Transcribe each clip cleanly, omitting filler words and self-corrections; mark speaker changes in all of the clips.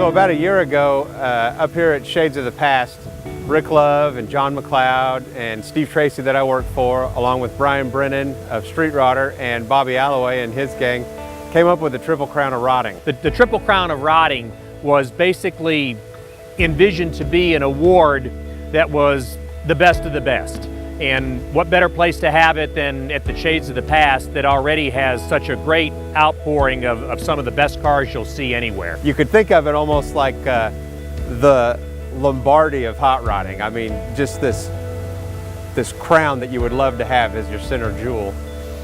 Speaker 1: So about a year ago, up here at Shades of the Past, Rick Love and John McLeod and Steve Tracy that I work for, along with Brian Brennan of Street Rodder and Bobby Alloway and his gang, came up with the Triple Crown of Rotting.
Speaker 2: The Triple Crown of Rotting was basically envisioned to be an award that was the best of the best. And what better place to have it than at the Shades of the Past that already has such a great outpouring of some of the best cars you'll see anywhere.
Speaker 1: You could think of it almost like the Lombardi of hot rodding. I mean, just this crown that you would love to have as your center jewel.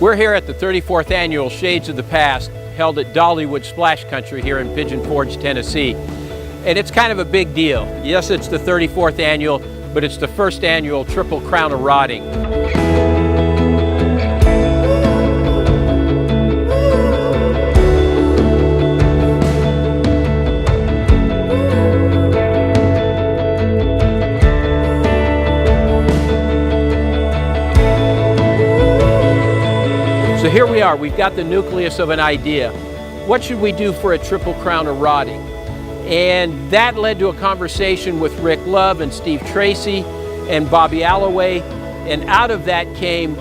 Speaker 3: We're here at the 34th Annual Shades of the Past, held at Dollywood Splash Country here in Pigeon Forge, Tennessee. And it's kind of a big deal. Yes, it's the 34th annual, but it's the first annual Triple Crown of Rotting. So here we are, we've got the nucleus of an idea. What should we do for a Triple Crown of Rotting? And that led to a conversation with Rick Love and Steve Tracy and Bobby Alloway, and out of that came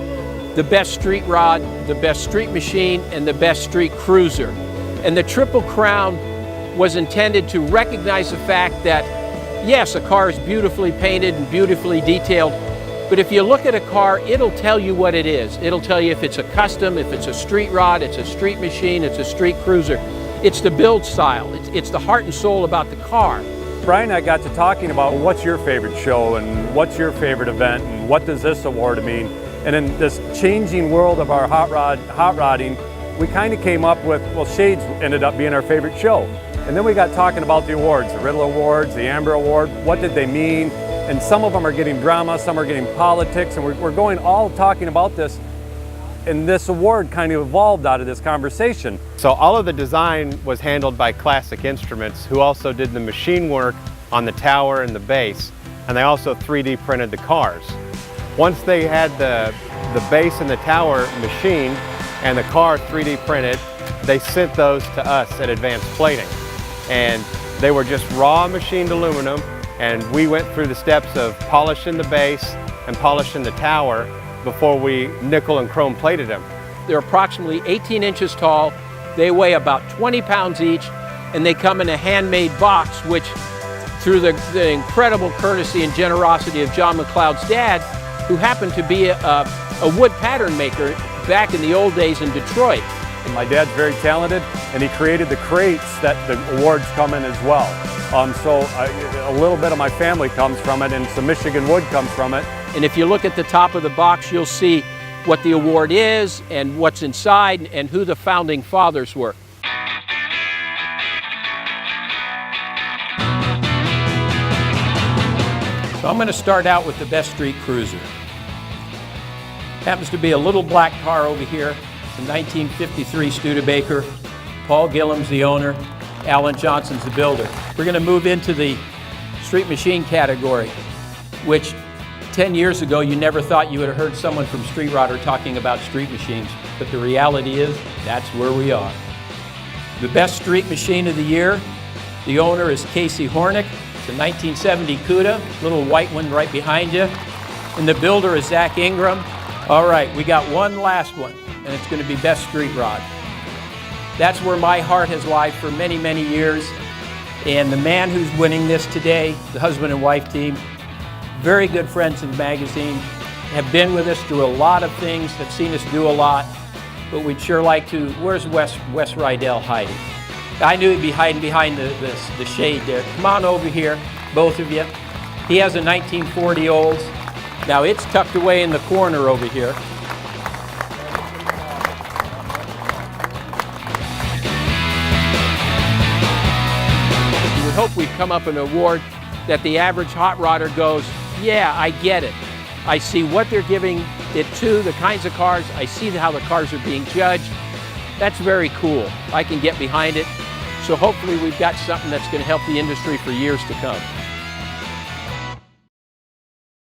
Speaker 3: the best street rod, the best street machine, and the best street cruiser. And the Triple Crown was intended to recognize the fact that, yes, a car is beautifully painted and beautifully detailed, but if you look at a car, it'll tell you what it is. It'll tell you if it's a custom, if it's a street rod, it's a street machine, it's a street cruiser. It's the build style, it's the heart and soul about the car.
Speaker 4: Brian and I got to talking about what's your favorite show and what's your favorite event and what does this award mean. And in this changing world of our hot rodding, we kind of came up with, well, Shades ended up being our favorite show. And then we got talking about the awards, the Riddle Awards, the Amber Award, what did they mean? And some of them are getting drama, some are getting politics, and we're going all talking about this. And this award kind of evolved out of this conversation.
Speaker 1: So all of the design was handled by Classic Instruments, who also did the machine work on the tower and the base, and they also 3D printed the cars. Once they had the base and the tower machined and the car 3D printed, they sent those to us at Advanced Plating. And they were just raw machined aluminum, and we went through the steps of polishing the base and polishing the tower before we nickel and chrome plated them.
Speaker 3: They're approximately 18 inches tall, they weigh about 20 pounds each, and they come in a handmade box, which through the incredible courtesy and generosity of John McLeod's dad, who happened to be a wood pattern maker back in the old days in Detroit.
Speaker 4: And my dad's very talented, and he created the crates that the awards come in as well. So a little bit of my family comes from it, and some Michigan wood comes from it.
Speaker 3: And if you look at the top of the box, you'll see what the award is and what's inside and who the founding fathers were. So I'm going to start out with the best street cruiser. Happens to be a little black car over here. It's a 1953 Studebaker. Paul Gillam's the owner. Alan Johnson's the builder. We're going to move into the street machine category, which 10 years ago, you never thought you would have heard someone from Street Rodder talking about street machines, but the reality is, that's where we are. The best street machine of the year, the owner is Casey Hornick. It's a 1970 Cuda, little white one right behind you. And the builder is Zach Ingram. All right, we got one last one, and it's going to be best street rod. That's where my heart has lied for many, many years. And the man who's winning this today, the husband and wife team, very good friends in the magazine, have been with us through a lot of things, have seen us do a lot, but we'd sure like to, where's Wes Rydell hiding? I knew he'd be hiding behind the shade there. Come on over here, both of you. He has a 1940 Olds. Now it's tucked away in the corner over here. We hope we've come up with an award that the average hot rodder goes, yeah, I get it. I see what they're giving it to, the kinds of cars. I see how the cars are being judged. That's very cool. I can get behind it. So hopefully we've got something that's going to help the industry for years to come.